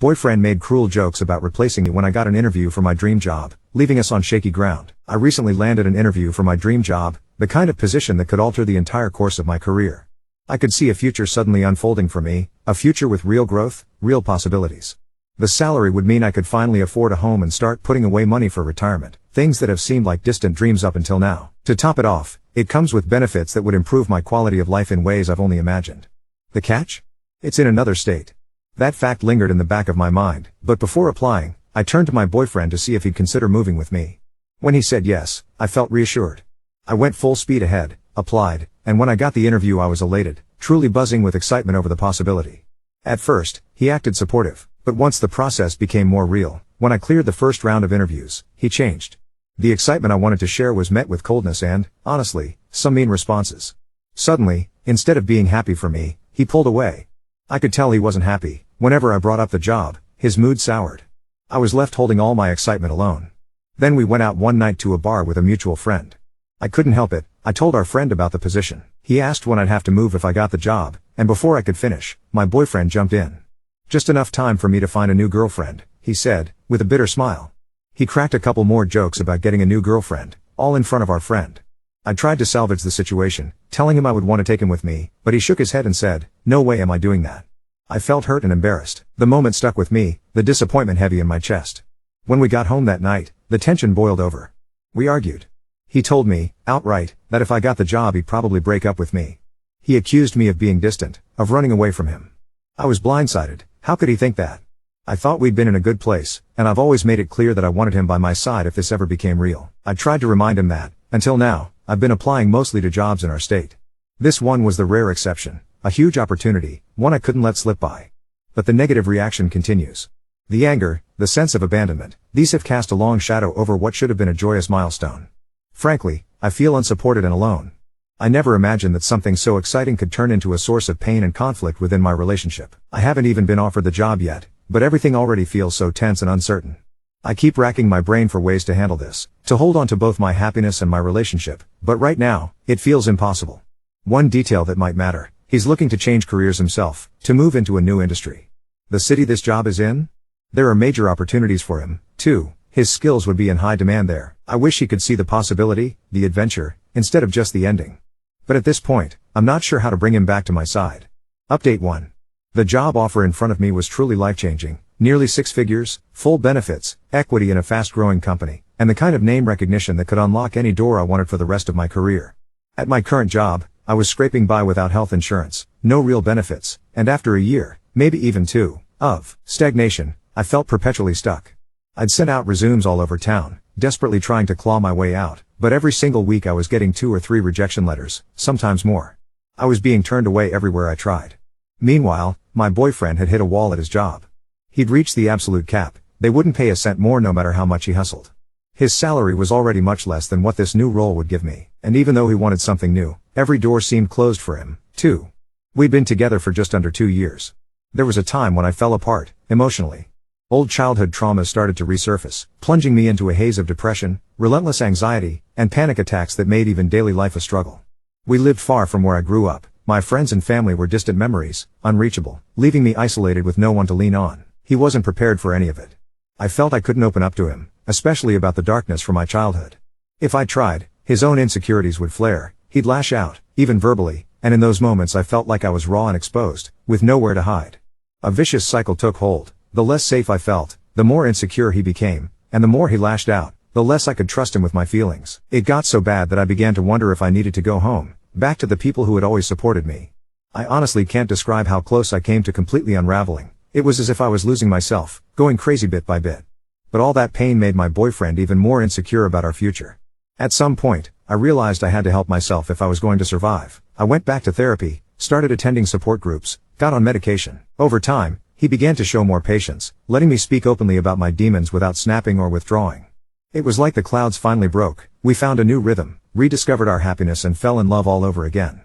Boyfriend made cruel jokes about replacing me when I got an interview for my dream job, leaving us on shaky ground. I recently landed an interview for my dream job, the kind of position that could alter the entire course of my career. I could see a future suddenly unfolding for me, a future with real growth, real possibilities. The salary would mean I could finally afford a home and start putting away money for retirement, things that have seemed like distant dreams up until now. To top it off, it comes with benefits that would improve my quality of life in ways I've only imagined. The catch? It's in another state. That fact lingered in the back of my mind, but before applying, I turned to my boyfriend to see if he'd consider moving with me. When he said yes, I felt reassured. I went full speed ahead, applied, and when I got the interview I was elated, truly buzzing with excitement over the possibility. At first, he acted supportive, but once the process became more real, when I cleared the first round of interviews, he changed. The excitement I wanted to share was met with coldness and, honestly, some mean responses. Suddenly, instead of being happy for me, he pulled away. I could tell he wasn't happy. Whenever I brought up the job, his mood soured. I was left holding all my excitement alone. Then we went out one night to a bar with a mutual friend. I couldn't help it. I told our friend about the position. He asked when I'd have to move if I got the job, and before I could finish, my boyfriend jumped in. Just enough time for me to find a new girlfriend, he said, with a bitter smile. He cracked a couple more jokes about getting a new girlfriend, all in front of our friend. I tried to salvage the situation, telling him I would want to take him with me, but he shook his head and said, "No way am I doing that." I felt hurt and embarrassed. The moment stuck with me, the disappointment heavy in my chest. When we got home that night, the tension boiled over. We argued. He told me, outright, that if I got the job he'd probably break up with me. He accused me of being distant, of running away from him. I was blindsided. How could he think that? I thought we'd been in a good place, and I've always made it clear that I wanted him by my side if this ever became real. I tried to remind him that, until now, I've been applying mostly to jobs in our state. This one was the rare exception, a huge opportunity, one I couldn't let slip by. But the negative reaction continues. The anger, the sense of abandonment, these have cast a long shadow over what should have been a joyous milestone. Frankly, I feel unsupported and alone. I never imagined that something so exciting could turn into a source of pain and conflict within my relationship. I haven't even been offered the job yet, but everything already feels so tense and uncertain. I keep racking my brain for ways to handle this, to hold on to both my happiness and my relationship, but right now, it feels impossible. One detail that might matter, he's looking to change careers himself, to move into a new industry. The city this job is in? There are major opportunities for him, too. His skills would be in high demand there. I wish he could see the possibility, the adventure, instead of just the ending. But at this point, I'm not sure how to bring him back to my side. Update 1. The job offer in front of me was truly life-changing. Nearly 6 figures, full benefits, equity in a fast-growing company, and the kind of name recognition that could unlock any door I wanted for the rest of my career. At my current job, I was scraping by without health insurance, no real benefits, and after a year, maybe even 2, of stagnation, I felt perpetually stuck. I'd sent out resumes all over town, desperately trying to claw my way out, but every single week I was getting 2 or 3 rejection letters, sometimes more. I was being turned away everywhere I tried. Meanwhile, my boyfriend had hit a wall at his job. He'd reached the absolute cap. They wouldn't pay a cent more no matter how much he hustled. His salary was already much less than what this new role would give me, and even though he wanted something new, every door seemed closed for him, too. We'd been together for just under 2 years. There was a time when I fell apart, emotionally. Old childhood traumas started to resurface, plunging me into a haze of depression, relentless anxiety, and panic attacks that made even daily life a struggle. We lived far from where I grew up. My friends and family were distant memories, unreachable, leaving me isolated with no one to lean on. He wasn't prepared for any of it. I felt I couldn't open up to him, especially about the darkness from my childhood. If I tried, his own insecurities would flare, he'd lash out, even verbally, and in those moments I felt like I was raw and exposed, with nowhere to hide. A vicious cycle took hold. The less safe I felt, the more insecure he became, and the more he lashed out, the less I could trust him with my feelings. It got so bad that I began to wonder if I needed to go home, back to the people who had always supported me. I honestly can't describe how close I came to completely unraveling. It was as if I was losing myself, going crazy bit by bit. But all that pain made my boyfriend even more insecure about our future. At some point, I realized I had to help myself if I was going to survive. I went back to therapy, started attending support groups, got on medication. Over time, he began to show more patience, letting me speak openly about my demons without snapping or withdrawing. It was like the clouds finally broke. We found a new rhythm, rediscovered our happiness and fell in love all over again.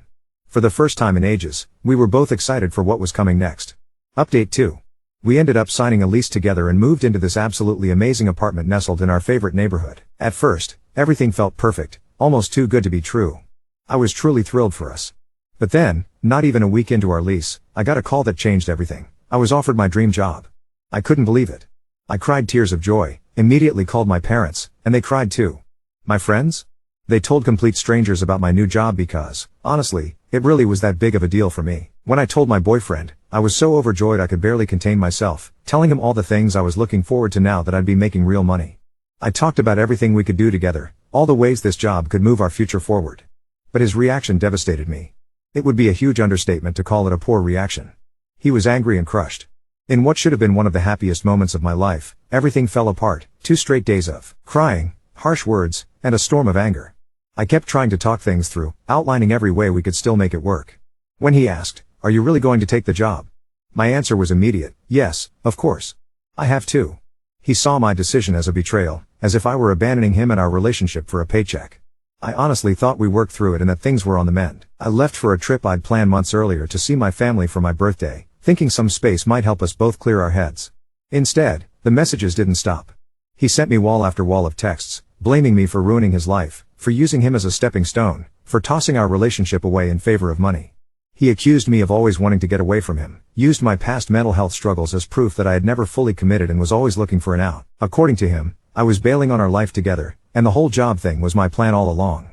For the first time in ages, we were both excited for what was coming next. Update 2. We ended up signing a lease together and moved into this absolutely amazing apartment nestled in our favorite neighborhood. At first, everything felt perfect, almost too good to be true. I was truly thrilled for us. But then, not even a week into our lease, I got a call that changed everything. I was offered my dream job. I couldn't believe it. I cried tears of joy, immediately called my parents, and they cried too. My friends? They told complete strangers about my new job because, honestly, it really was that big of a deal for me. When I told my boyfriend, I was so overjoyed I could barely contain myself, telling him all the things I was looking forward to now that I'd be making real money. I talked about everything we could do together, all the ways this job could move our future forward. But his reaction devastated me. It would be a huge understatement to call it a poor reaction. He was angry and crushed. In what should have been one of the happiest moments of my life, everything fell apart, 2 straight days of crying, harsh words, and a storm of anger. I kept trying to talk things through, outlining every way we could still make it work. When he asked, "Are you really going to take the job?" my answer was immediate, "Yes, of course. I have to." He saw my decision as a betrayal, as if I were abandoning him and our relationship for a paycheck. I honestly thought we worked through it and that things were on the mend. I left for a trip I'd planned months earlier to see my family for my birthday, thinking some space might help us both clear our heads. Instead, the messages didn't stop. He sent me wall after wall of texts, blaming me for ruining his life, for using him as a stepping stone, for tossing our relationship away in favor of money. He accused me of always wanting to get away from him, used my past mental health struggles as proof that I had never fully committed and was always looking for an out. According to him, I was bailing on our life together, and the whole job thing was my plan all along.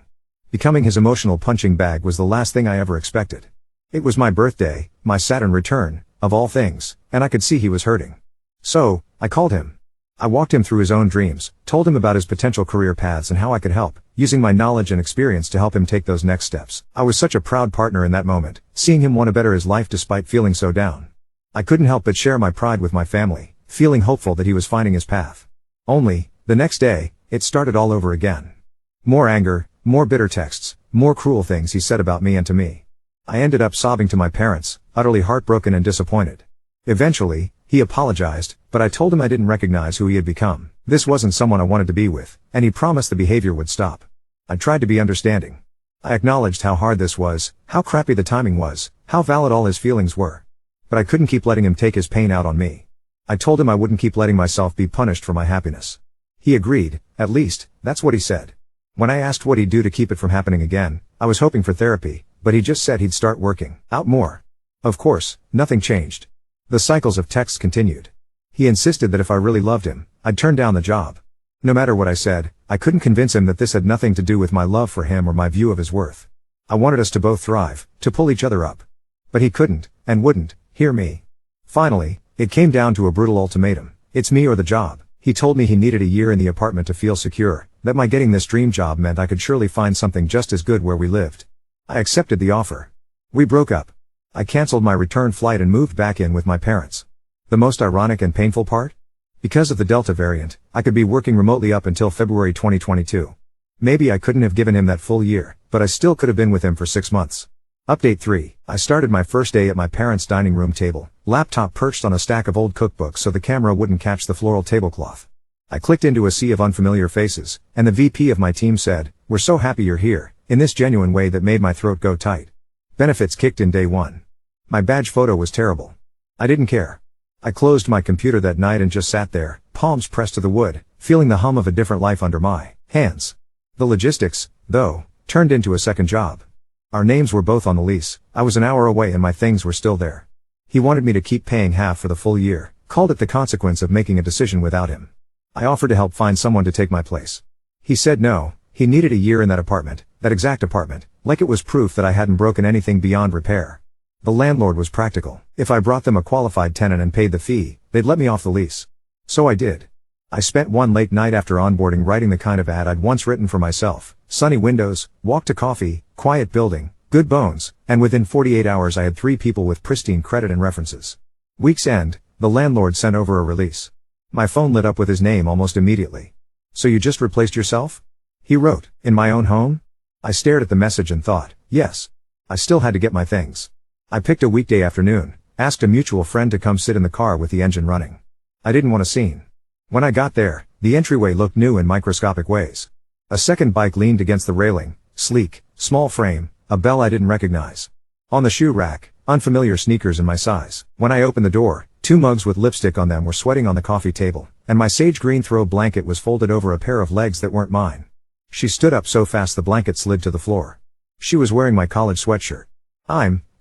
Becoming his emotional punching bag was the last thing I ever expected. It was my birthday, my Saturn return, of all things, and I could see he was hurting. So, I called him. I walked him through his own dreams, told him about his potential career paths and how I could help, using my knowledge and experience to help him take those next steps. I was such a proud partner in that moment, seeing him want to better his life despite feeling so down. I couldn't help but share my pride with my family, feeling hopeful that he was finding his path. Only, the next day, it started all over again. More anger, more bitter texts, more cruel things he said about me and to me. I ended up sobbing to my parents, utterly heartbroken and disappointed. Eventually, he apologized, but I told him I didn't recognize who he had become. This wasn't someone I wanted to be with, and he promised the behavior would stop. I tried to be understanding. I acknowledged how hard this was, how crappy the timing was, how valid all his feelings were. But I couldn't keep letting him take his pain out on me. I told him I wouldn't keep letting myself be punished for my happiness. He agreed, at least, that's what he said. When I asked what he'd do to keep it from happening again, I was hoping for therapy, but he just said he'd start working out more. Of course, nothing changed. The cycles of texts continued. He insisted that if I really loved him, I'd turn down the job. No matter what I said, I couldn't convince him that this had nothing to do with my love for him or my view of his worth. I wanted us to both thrive, to pull each other up. But he couldn't, and wouldn't, hear me. Finally, it came down to a brutal ultimatum. It's me or the job. He told me he needed a year in the apartment to feel secure, that my getting this dream job meant I could surely find something just as good where we lived. I accepted the offer. We broke up. I canceled my return flight and moved back in with my parents. The most ironic and painful part? Because of the Delta variant, I could be working remotely up until February 2022. Maybe I couldn't have given him that full year, but I still could have been with him for 6 months. Update 3. I started my first day at my parents' dining room table, laptop perched on a stack of old cookbooks so the camera wouldn't catch the floral tablecloth. I clicked into a sea of unfamiliar faces, and the VP of my team said, "We're so happy you're here," in this genuine way that made my throat go tight. Benefits kicked in day 1. My badge photo was terrible. I didn't care. I closed my computer that night and just sat there, palms pressed to the wood, feeling the hum of a different life under my hands. The logistics, though, turned into a second job. Our names were both on the lease. I was an hour away and my things were still there. He wanted me to keep paying half for the full year, called it the consequence of making a decision without him. I offered to help find someone to take my place. He said no, he needed a year in that apartment, that exact apartment, like it was proof that I hadn't broken anything beyond repair. The landlord was practical. If I brought them a qualified tenant and paid the fee, they'd let me off the lease. So I did. I spent one late night after onboarding writing the kind of ad I'd once written for myself. Sunny windows, walk to coffee, quiet building, good bones, and within 48 hours I had 3 people with pristine credit and references. Week's end, the landlord sent over a release. My phone lit up with his name almost immediately. "So you just replaced yourself?" he wrote. "In my own home?" I stared at the message and thought, yes. I still had to get my things. I picked a weekday afternoon, asked a mutual friend to come sit in the car with the engine running. I didn't want a scene. When I got there, the entryway looked new in microscopic ways. A second bike leaned against the railing, sleek, small frame, a bell I didn't recognize. On the shoe rack, unfamiliar sneakers in my size. When I opened the door, 2 mugs with lipstick on them were sweating on the coffee table, and my sage green throw blanket was folded over a pair of legs that weren't mine. She stood up so fast the blanket slid to the floor. She was wearing my college sweatshirt.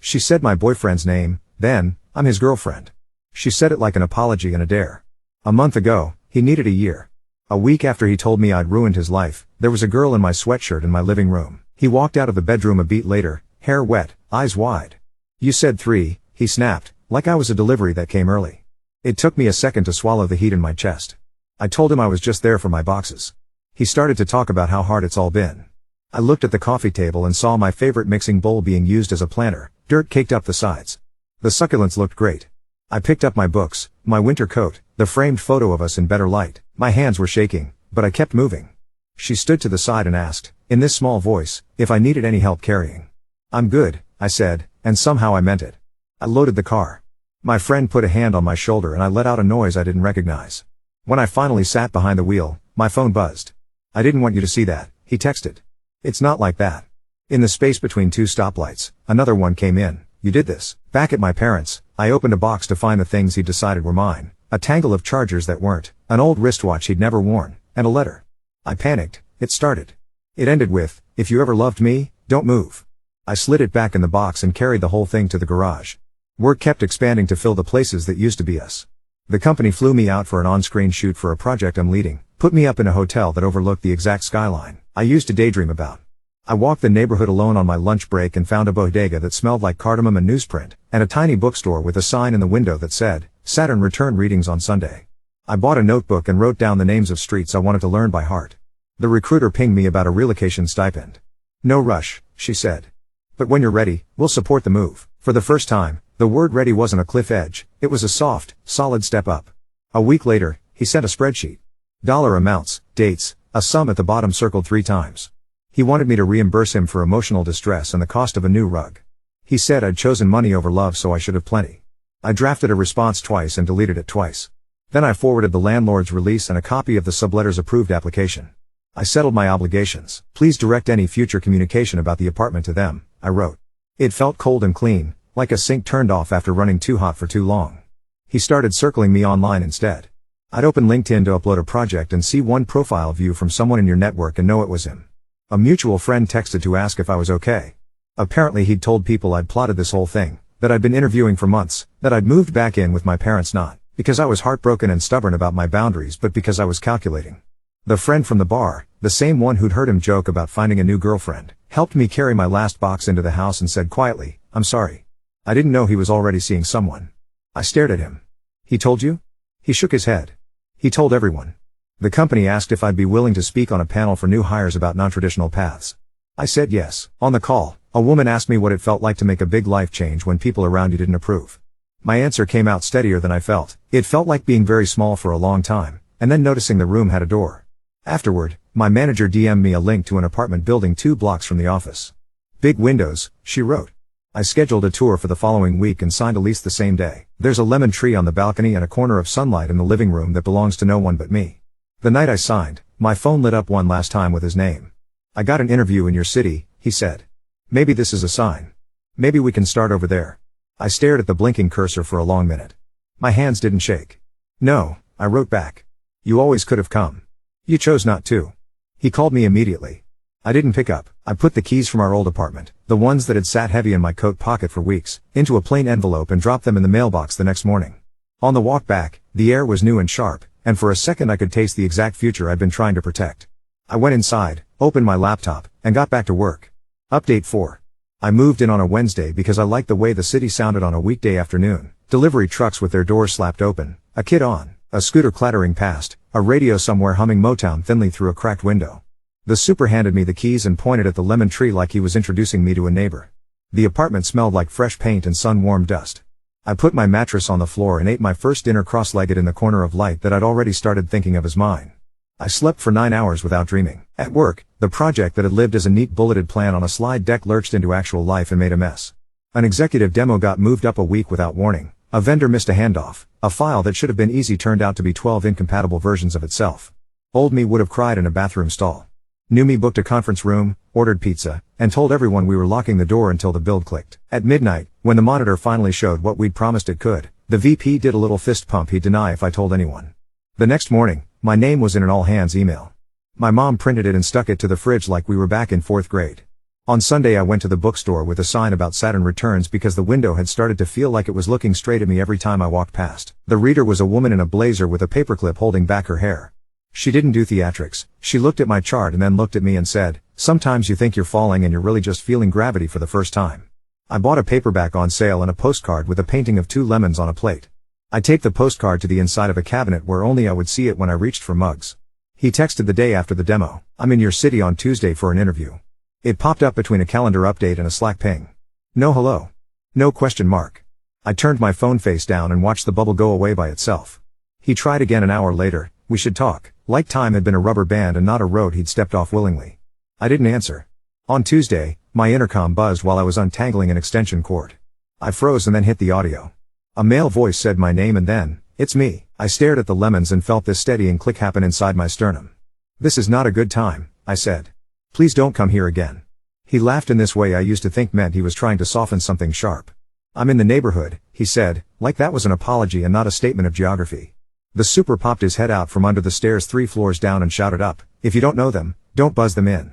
She said my boyfriend's name, then, I'm his girlfriend. She said it like an apology and a dare. A month ago, he needed a year. A week after he told me I'd ruined his life, there was a girl in my sweatshirt in my living room. He walked out of the bedroom a beat later, hair wet, eyes wide. You said 3, he snapped, like I was a delivery that came early. It took me a second to swallow the heat in my chest. I told him I was just there for my boxes. He started to talk about how hard it's all been. I looked at the coffee table and saw my favorite mixing bowl being used as a planter, dirt caked up the sides. The succulents looked great. I picked up my books, my winter coat, the framed photo of us in better light. My hands were shaking, but I kept moving. She stood to the side and asked, in this small voice, if I needed any help carrying. I'm good, I said, and somehow I meant it. I loaded the car. My friend put a hand on my shoulder and I let out a noise I didn't recognize. When I finally sat behind the wheel, my phone buzzed. I didn't want you to see that, he texted. It's not like that. In the space between 2 stoplights, another one came in. You did this. Back at my parents', I opened a box to find the things he decided were mine. A tangle of chargers that weren't, an old wristwatch he'd never worn, and a letter. I panicked. It started. It ended with, if you ever loved me, don't move. I slid it back in the box and carried the whole thing to the garage. Work kept expanding to fill the places that used to be us. The company flew me out for an on-screen shoot for a project I'm leading, put me up in a hotel that overlooked the exact skyline I used to daydream about. I walked the neighborhood alone on my lunch break and found a bodega that smelled like cardamom and newsprint, and a tiny bookstore with a sign in the window that said, Saturn return readings on Sunday. I bought a notebook and wrote down the names of streets I wanted to learn by heart. The recruiter pinged me about a relocation stipend. No rush, she said. But when you're ready, we'll support the move. For the first time, the word ready wasn't a cliff edge, it was a soft, solid step up. A week later, he sent a spreadsheet. Dollar amounts, dates, a sum at the bottom circled 3 times. He wanted me to reimburse him for emotional distress and the cost of a new rug. He said I'd chosen money over love, so I should have plenty. I drafted a response twice and deleted it twice. Then I forwarded the landlord's release and a copy of the subletter's approved application. I settled my obligations. Please direct any future communication about the apartment to them, I wrote. It felt cold and clean, like a sink turned off after running too hot for too long. He started circling me online instead. I'd open LinkedIn to upload a project and see one profile view from someone in your network and know it was him. A mutual friend texted to ask if I was okay. Apparently he'd told people I'd plotted this whole thing, that I'd been interviewing for months, that I'd moved back in with my parents not because I was heartbroken and stubborn about my boundaries but because I was calculating. The friend from the bar, the same one who'd heard him joke about finding a new girlfriend, helped me carry my last box into the house and said quietly, I'm sorry. I didn't know he was already seeing someone. I stared at him. He told you? He shook his head. He told everyone. The company asked if I'd be willing to speak on a panel for new hires about non-traditional paths. I said yes. On the call, a woman asked me what it felt like to make a big life change when people around you didn't approve. My answer came out steadier than I felt. It felt like being very small for a long time, and then noticing the room had a door. Afterward, my manager DM'd me a link to an apartment building 2 blocks from the office. Big windows, she wrote. I scheduled a tour for the following week and signed a lease the same day. There's a lemon tree on the balcony and a corner of sunlight in the living room that belongs to no one but me. The night I signed, my phone lit up one last time with his name. I got an interview in your city, he said. Maybe this is a sign. Maybe we can start over there. I stared at the blinking cursor for a long minute. My hands didn't shake. No, I wrote back. You always could have come. You chose not to. He called me immediately. I didn't pick up. I put the keys from our old apartment, the ones that had sat heavy in my coat pocket for weeks, into a plain envelope and dropped them in the mailbox the next morning. On the walk back, the air was new and sharp, and for a second I could taste the exact future I'd been trying to protect. I went inside, opened my laptop, and got back to work. Update 4. I moved in on a Wednesday because I liked the way the city sounded on a weekday afternoon. Delivery trucks with their doors slapped open, a kid on, a scooter clattering past, a radio somewhere humming Motown thinly through a cracked window. The super handed me the keys and pointed at the lemon tree like he was introducing me to a neighbor. The apartment smelled like fresh paint and sun-warmed dust. I put my mattress on the floor and ate my first dinner cross-legged in the corner of light that I'd already started thinking of as mine. I slept for 9 hours without dreaming. At work, the project that had lived as a neat bulleted plan on a slide deck lurched into actual life and made a mess. An executive demo got moved up a week without warning. A vendor missed a handoff. A file that should have been easy turned out to be 12 incompatible versions of itself. Old me would have cried in a bathroom stall. New me booked a conference room, ordered pizza, and told everyone we were locking the door until the build clicked. At midnight, when the monitor finally showed what we'd promised it could, the VP did a little fist pump he'd deny if I told anyone. The next morning, my name was in an all-hands email. My mom printed it and stuck it to the fridge like we were back in 4th grade. On Sunday I went to the bookstore with a sign about Saturn Returns because the window had started to feel like it was looking straight at me every time I walked past. The reader was a woman in a blazer with a paperclip holding back her hair. She didn't do theatrics. She looked at my chart and then looked at me and said, "Sometimes you think you're falling and you're really just feeling gravity for the first time." I bought a paperback on sale and a postcard with a painting of 2 lemons on a plate. I taped the postcard to the inside of a cabinet where only I would see it when I reached for mugs. He texted the day after the demo, "I'm in your city on Tuesday for an interview." It popped up between a calendar update and a Slack ping. No hello. No question mark. I turned my phone face down and watched the bubble go away by itself. He tried again an hour later. "We should talk." Like time had been a rubber band and not a road he'd stepped off willingly. I didn't answer. On Tuesday, my intercom buzzed while I was untangling an extension cord. I froze and then hit the audio. A male voice said my name and then, "It's me." I stared at the lemons and felt this steadying click happen inside my sternum. "This is not a good time," I said. "Please don't come here again." He laughed in this way I used to think meant he was trying to soften something sharp. "I'm in the neighborhood," he said, like that was an apology and not a statement of geography. The super popped his head out from under the stairs 3 floors down and shouted up, "If you don't know them, don't buzz them in."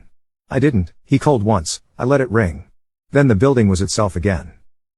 I didn't. He called once. I let it ring. Then the building was itself again.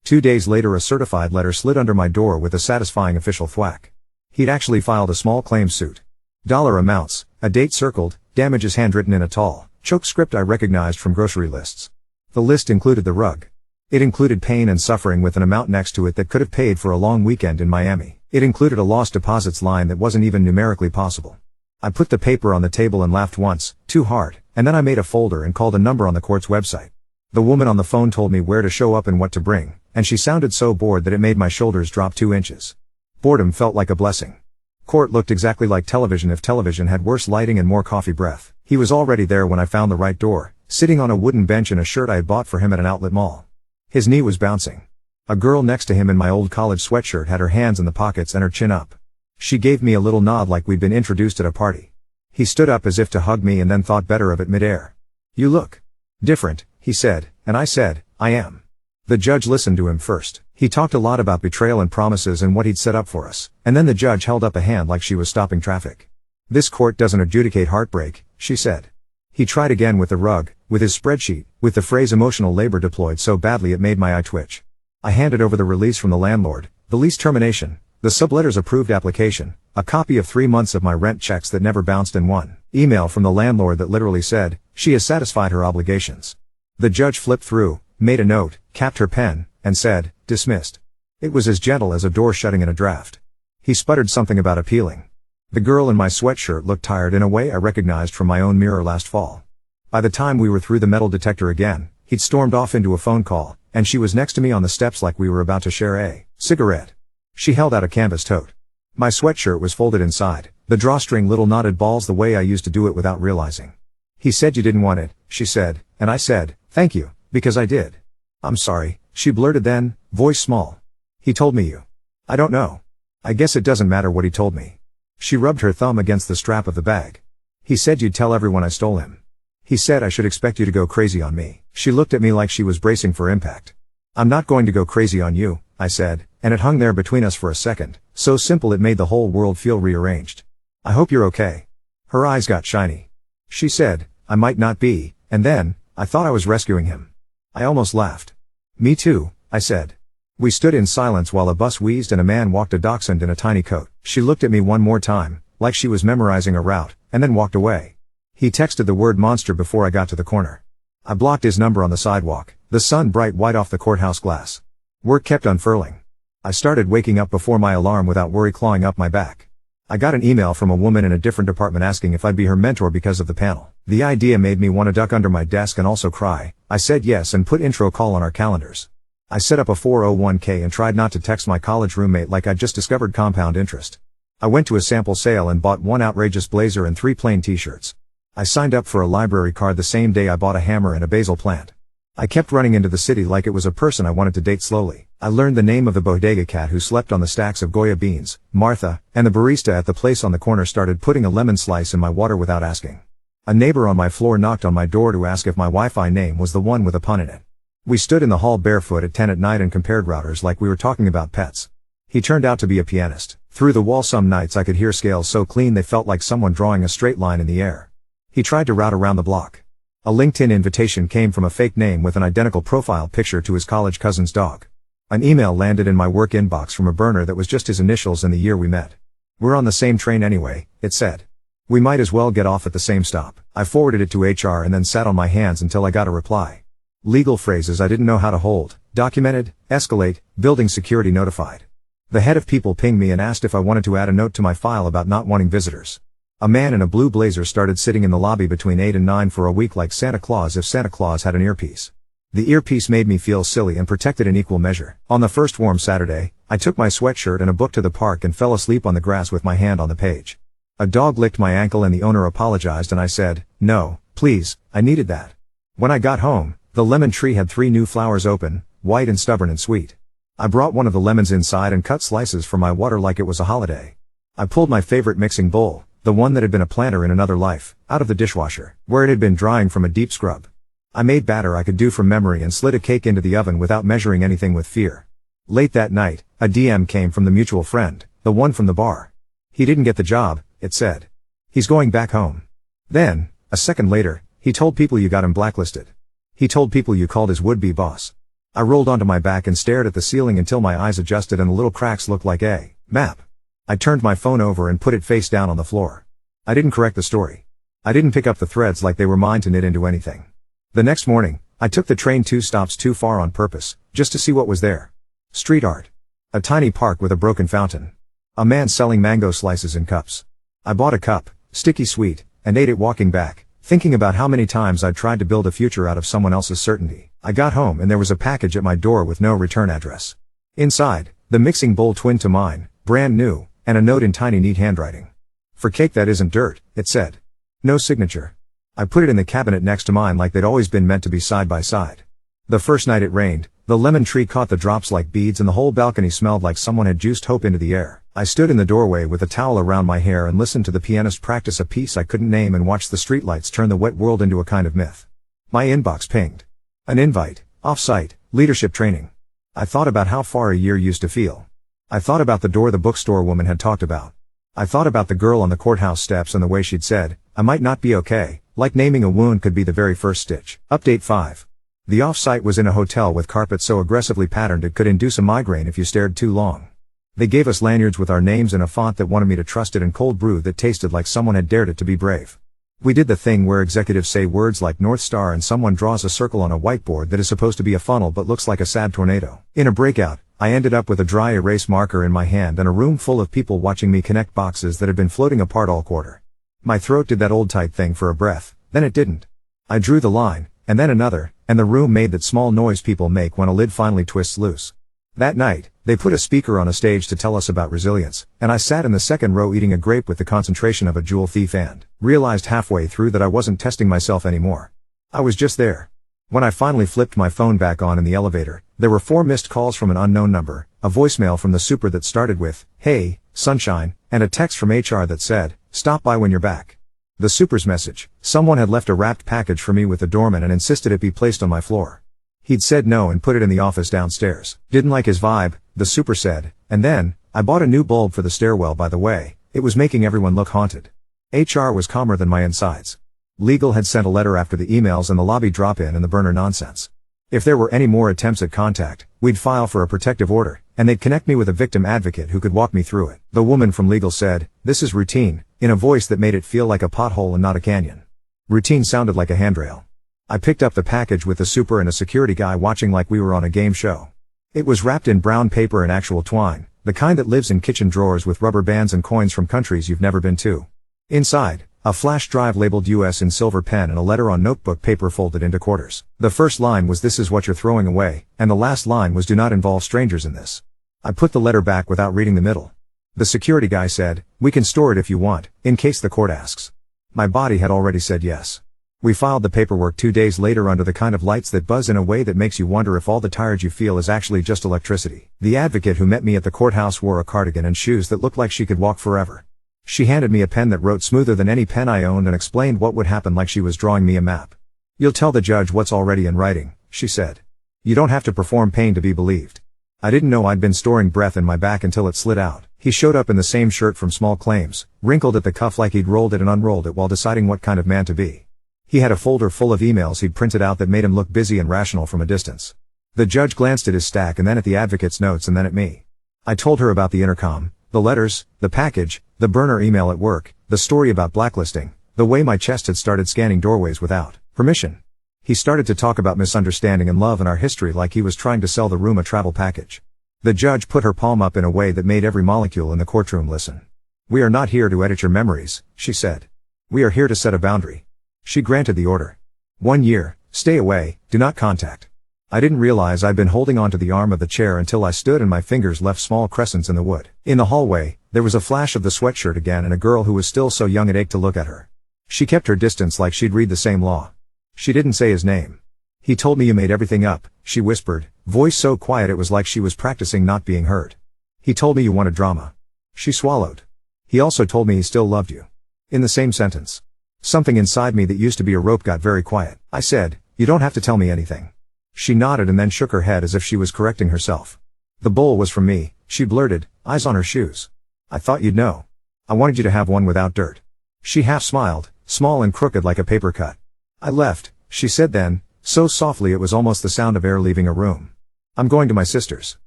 2 days later a certified letter slid under my door with a satisfying official thwack. He'd actually filed a small claims suit. Dollar amounts, a date circled, damages handwritten in a tall, choke script I recognized from grocery lists. The list included the rug. It included pain and suffering with an amount next to it that could have paid for a long weekend in Miami. It included a lost deposits line that wasn't even numerically possible. I put the paper on the table and laughed once, too hard, and then I made a folder and called a number on the court's website. The woman on the phone told me where to show up and what to bring, and she sounded so bored that it made my shoulders drop 2 inches. Boredom felt like a blessing. Court looked exactly like television if television had worse lighting and more coffee breath. He was already there when I found the right door, sitting on a wooden bench in a shirt I had bought for him at an outlet mall. His knee was bouncing. A girl next to him in my old college sweatshirt had her hands in the pockets and her chin up. She gave me a little nod like we'd been introduced at a party. He stood up as if to hug me and then thought better of it midair. "You look different," he said, and I said, "I am." The judge listened to him first. He talked a lot about betrayal and promises and what he'd set up for us, and then the judge held up a hand like she was stopping traffic. "This court doesn't adjudicate heartbreak," she said. He tried again with the rug, with his spreadsheet, with the phrase emotional labor deployed so badly it made my eye twitch. I handed over the release from the landlord, the lease termination, the subletter's approved application, a copy of 3 months of my rent checks that never bounced and one email from the landlord that literally said, "She has satisfied her obligations." The judge flipped through, made a note, capped her pen, and said, "Dismissed." It was as gentle as a door shutting in a draft. He sputtered something about appealing. The girl in my sweatshirt looked tired in a way I recognized from my own mirror last fall. By the time we were through the metal detector again, he'd stormed off into a phone call, and she was next to me on the steps like we were about to share a cigarette. She held out a canvas tote. My sweatshirt was folded inside, the drawstring little knotted balls the way I used to do it without realizing. "He said you didn't want it," she said, and I said, "Thank you," because I did. "I'm sorry," she blurted then, voice small. "He told me you." "I don't know. I guess it doesn't matter what he told me." She rubbed her thumb against the strap of the bag. "He said you'd tell everyone I stole him. He said I should expect you to go crazy on me." She looked at me like she was bracing for impact. "I'm not going to go crazy on you," I said, and it hung there between us for a second, so simple it made the whole world feel rearranged. "I hope you're okay." Her eyes got shiny. She said, "I might not be," and then, "I thought I was rescuing him." I almost laughed. "Me too," I said. We stood in silence while a bus wheezed and a man walked a dachshund in a tiny coat. She looked at me one more time, like she was memorizing a route, and then walked away. He texted the word monster before I got to the corner. I blocked his number on the sidewalk, the sun bright white off the courthouse glass. Work kept unfurling. I started waking up before my alarm without worry clawing up my back. I got an email from a woman in a different department asking if I'd be her mentor because of the panel. The idea made me want to duck under my desk and also cry. I said yes and put intro call on our calendars. I set up a 401k and tried not to text my college roommate like I'd just discovered compound interest. I went to a sample sale and bought 1 outrageous blazer and 3 plain t-shirts. I signed up for a library card the same day I bought a hammer and a basil plant. I kept running into the city like it was a person I wanted to date slowly. I learned the name of the bodega cat who slept on the stacks of Goya beans, Martha, and the barista at the place on the corner started putting a lemon slice in my water without asking. A neighbor on my floor knocked on my door to ask if my Wi-Fi name was the one with a pun in it. We stood in the hall barefoot at 10 at night and compared routers like we were talking about pets. He turned out to be a pianist. Through the wall some nights I could hear scales so clean they felt like someone drawing a straight line in the air. He tried to route around the block. A LinkedIn invitation came from a fake name with an identical profile picture to his college cousin's dog. An email landed in my work inbox from a burner that was just his initials and the year we met. "We're on the same train anyway," it said. "We might as well get off at the same stop." I forwarded it to HR and then sat on my hands until I got a reply. Legal phrases I didn't know how to hold: documented, escalate, building security notified. The head of people pinged me and asked if I wanted to add a note to my file about not wanting visitors. A man in a blue blazer started sitting in the lobby between 8 and 9 for a week like Santa Claus if Santa Claus had an earpiece. The earpiece made me feel silly and protected in equal measure. On the first warm Saturday, I took my sweatshirt and a book to the park and fell asleep on the grass with my hand on the page. A dog licked my ankle and the owner apologized and I said, "No, please, I needed that." When I got home, the lemon tree had 3 new flowers open, white and stubborn and sweet. I brought one of the lemons inside and cut slices for my water like it was a holiday. I pulled my favorite mixing bowl, the one that had been a planter in another life, out of the dishwasher, where it had been drying from a deep scrub. I made batter I could do from memory and slid a cake into the oven without measuring anything with fear. Late that night, a DM came from the mutual friend, the one from the bar. "He didn't get the job," it said. "He's going back home." Then, a second later, "He told people you got him blacklisted. He told people you called his would-be boss." I rolled onto my back and stared at the ceiling until my eyes adjusted and the little cracks looked like a map. I turned my phone over and put it face down on the floor. I didn't correct the story. I didn't pick up the threads like they were mine to knit into anything. The next morning, I took the train 2 stops too far on purpose, just to see what was there. Street art. A tiny park with a broken fountain. A man selling mango slices in cups. I bought a cup, sticky sweet, and ate it walking back, thinking about how many times I'd tried to build a future out of someone else's certainty. I got home and there was a package at my door with no return address. Inside, the mixing bowl twinned to mine, brand new, and a note in tiny neat handwriting. "For cake that isn't dirt," it said. No signature. I put it in the cabinet next to mine like they'd always been meant to be side by side. The first night it rained, the lemon tree caught the drops like beads and the whole balcony smelled like someone had juiced hope into the air. I stood in the doorway with a towel around my hair and listened to the pianist practice a piece I couldn't name and watched the streetlights turn the wet world into a kind of myth. My inbox pinged. An invite, off-site, leadership training. I thought about how far a year used to feel. I thought about the door the bookstore woman had talked about. I thought about the girl on the courthouse steps and the way she'd said, "I might not be okay," like naming a wound could be the very first stitch. Update 5. The off-site was in a hotel with carpet so aggressively patterned it could induce a migraine if you stared too long. They gave us lanyards with our names in a font that wanted me to trust it and cold brew that tasted like someone had dared it to be brave. We did the thing where executives say words like North Star and someone draws a circle on a whiteboard that is supposed to be a funnel but looks like a sad tornado. In a breakout, I ended up with a dry erase marker in my hand and a room full of people watching me connect boxes that had been floating apart all quarter. My throat did that old tight thing for a breath, then it didn't. I drew the line, and then another, and the room made that small noise people make when a lid finally twists loose. That night, they put a speaker on a stage to tell us about resilience, and I sat in the second row eating a grape with the concentration of a jewel thief and realized halfway through that I wasn't testing myself anymore. I was just there. When I finally flipped my phone back on in the elevator, there were 4 missed calls from an unknown number, a voicemail from the super that started with, "Hey, sunshine," and a text from HR that said, "Stop by when you're back." The super's message: someone had left a wrapped package for me with the doorman and insisted it be placed on my floor. He'd said no and put it in the office downstairs. Didn't like his vibe, the super said, and then, "I bought a new bulb for the stairwell by the way, it was making everyone look haunted." HR was calmer than my insides. Legal had sent a letter after the emails and the lobby drop-in and the burner nonsense. If there were any more attempts at contact, we'd file for a protective order, and they'd connect me with a victim advocate who could walk me through it. The woman from legal said, "This is routine," in a voice that made it feel like a pothole and not a canyon. Routine sounded like a handrail. I picked up the package with the super and a security guy watching like we were on a game show. It was wrapped in brown paper and actual twine, the kind that lives in kitchen drawers with rubber bands and coins from countries you've never been to. Inside, a flash drive labeled US in silver pen and a letter on notebook paper folded into quarters. The first line was "This is what you're throwing away," and the last line was "Do not involve strangers in this." I put the letter back without reading the middle. The security guy said, "We can store it if you want, in case the court asks." My body had already said yes. We filed the paperwork 2 days later under the kind of lights that buzz in a way that makes you wonder if all the tired you feel is actually just electricity. The advocate who met me at the courthouse wore a cardigan and shoes that looked like she could walk forever. She handed me a pen that wrote smoother than any pen I owned and explained what would happen like she was drawing me a map. "You'll tell the judge what's already in writing," she said. "You don't have to perform pain to be believed." I didn't know I'd been storing breath in my back until it slid out. He showed up in the same shirt from Small Claims, wrinkled at the cuff like he'd rolled it and unrolled it while deciding what kind of man to be. He had a folder full of emails he'd printed out that made him look busy and rational from a distance. The judge glanced at his stack and then at the advocate's notes and then at me. I told her about the intercom, the letters, the package, the burner email at work, the story about blacklisting, the way my chest had started scanning doorways without permission. He started to talk about misunderstanding and love and our history like he was trying to sell the room a travel package. The judge put her palm up in a way that made every molecule in the courtroom listen. "We are not here to edit your memories," she said. "We are here to set a boundary." She granted the order. 1 year, stay away, do not contact. I didn't realize I'd been holding onto the arm of the chair until I stood and my fingers left small crescents in the wood. In the hallway, there was a flash of the sweatshirt again and a girl who was still so young it ached to look at her. She kept her distance like she'd read the same law. She didn't say his name. "He told me you made everything up," she whispered, voice so quiet it was like she was practicing not being heard. "He told me you wanted drama." She swallowed. "He also told me he still loved you." In the same sentence. Something inside me that used to be a rope got very quiet. I said, "You don't have to tell me anything." She nodded and then shook her head as if she was correcting herself. "The bowl was from me," she blurted, eyes on her shoes. "I thought you'd know. I wanted you to have one without dirt." She half smiled, small and crooked like a paper cut. "I left," she said then, so softly it was almost the sound of air leaving a room. "I'm going to my sister's.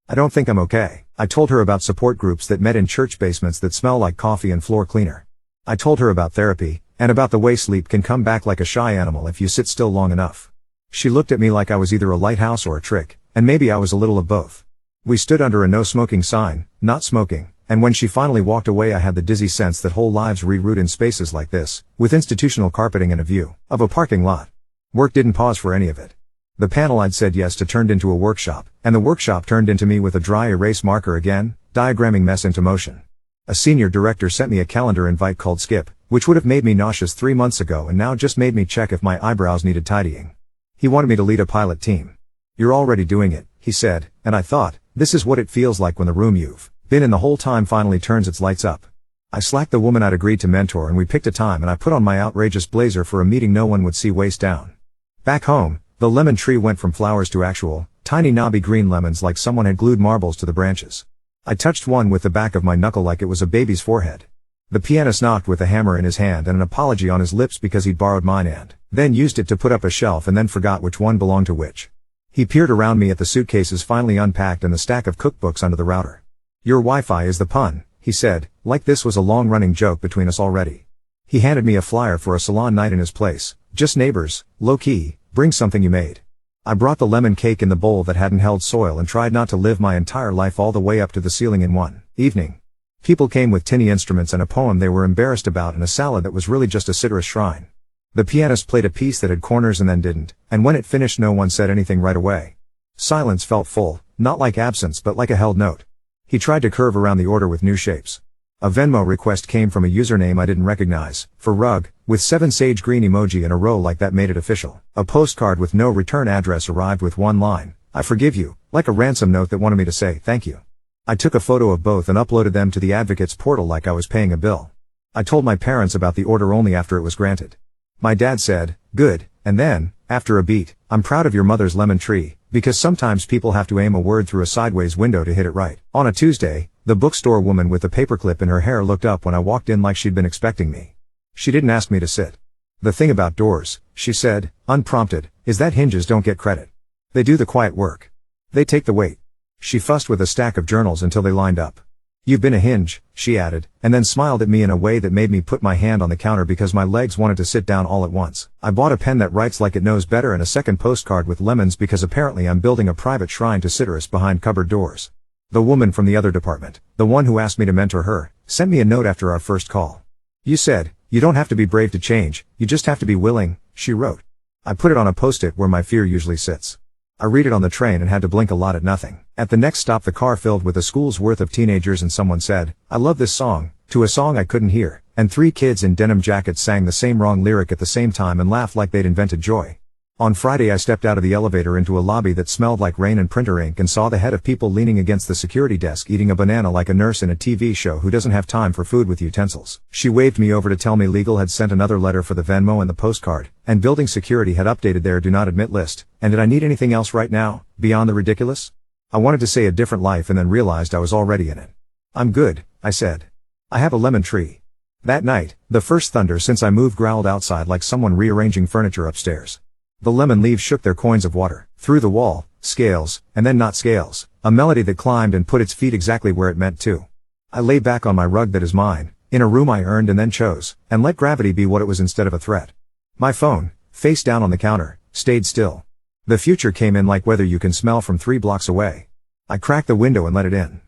I don't think I'm okay." I told her about support groups that met in church basements that smell like coffee and floor cleaner. I told her about therapy, and about the way sleep can come back like a shy animal if you sit still long enough. She looked at me like I was either a lighthouse or a trick, and maybe I was a little of both. We stood under a no smoking sign, not smoking, and when she finally walked away I had the dizzy sense that whole lives reroute in spaces like this, with institutional carpeting and a view of a parking lot. Work didn't pause for any of it. The panel I'd said yes to turned into a workshop, and the workshop turned into me with a dry erase marker again, diagramming mess into motion. A senior director sent me a calendar invite called Skip, which would have made me nauseous 3 months ago and now just made me check if my eyebrows needed tidying. He wanted me to lead a pilot team. "You're already doing it," he said, and I thought, this is what it feels like when the room you've been in the whole time finally turns its lights up. I slacked the woman I'd agreed to mentor and we picked a time and I put on my outrageous blazer for a meeting no one would see waist down. Back home, the lemon tree went from flowers to actual, tiny knobby green lemons like someone had glued marbles to the branches. I touched one with the back of my knuckle like it was a baby's forehead. The pianist knocked with a hammer in his hand and an apology on his lips because he'd borrowed mine and then used it to put up a shelf and then forgot which one belonged to which. He peered around me at the suitcases finally unpacked and the stack of cookbooks under the router. "Your Wi-Fi is the pun," he said, like this was a long-running joke between us already. He handed me a flyer for a salon night in his place, just neighbors, low-key, bring something you made. I brought the lemon cake in the bowl that hadn't held soil and tried not to live my entire life all the way up to the ceiling in one evening. People came with tinny instruments and a poem they were embarrassed about and a salad that was really just a citrus shrine. The pianist played a piece that had corners and then didn't, and when it finished no one said anything right away. Silence felt full, not like absence but like a held note. He tried to curve around the order with new shapes. A Venmo request came from a username I didn't recognize, for rug, with 7 sage green emoji in a row like that made it official. A postcard with no return address arrived with one line, "I forgive you," like a ransom note that wanted me to say thank you. I took a photo of both and uploaded them to the advocate's portal like I was paying a bill. I told my parents about the order only after it was granted. My dad said, "Good," and then, after a beat, "I'm proud of your mother's lemon tree, because sometimes people have to aim a word through a sideways window to hit it right." On a Tuesday, the bookstore woman with the paperclip in her hair looked up when I walked in like she'd been expecting me. She didn't ask me to sit. "The thing about doors," she said, unprompted, "is that hinges don't get credit. They do the quiet work. They take the weight." She fussed with a stack of journals until they lined up. "You've been a hinge," she added, and then smiled at me in a way that made me put my hand on the counter because my legs wanted to sit down all at once. I bought a pen that writes like it knows better and a second postcard with lemons because apparently I'm building a private shrine to citrus behind cupboard doors. The woman from the other department, the one who asked me to mentor her, sent me a note after our first call. "You said, you don't have to be brave to change, you just have to be willing," she wrote. I put it on a post-it where my fear usually sits. I read it on the train and had to blink a lot at nothing. At the next stop the car filled with a school's worth of teenagers and someone said, "I love this song," to a song I couldn't hear, and 3 kids in denim jackets sang the same wrong lyric at the same time and laughed like they'd invented joy. On Friday I stepped out of the elevator into a lobby that smelled like rain and printer ink and saw the head of people leaning against the security desk eating a banana like a nurse in a TV show who doesn't have time for food with utensils. She waved me over to tell me legal had sent another letter for the Venmo and the postcard, and building security had updated their do not admit list, and did I need anything else right now, beyond the ridiculous? I wanted to say a different life and then realized I was already in it. "I'm good," I said. "I have a lemon tree." That night, the first thunder since I moved growled outside like someone rearranging furniture upstairs. The lemon leaves shook their coins of water, through the wall, scales, and then not scales, a melody that climbed and put its feet exactly where it meant to. I lay back on my rug that is mine, in a room I earned and then chose, and let gravity be what it was instead of a threat. My phone, face down on the counter, stayed still. The future came in like weather you can smell from 3 blocks away. I cracked the window and let it in.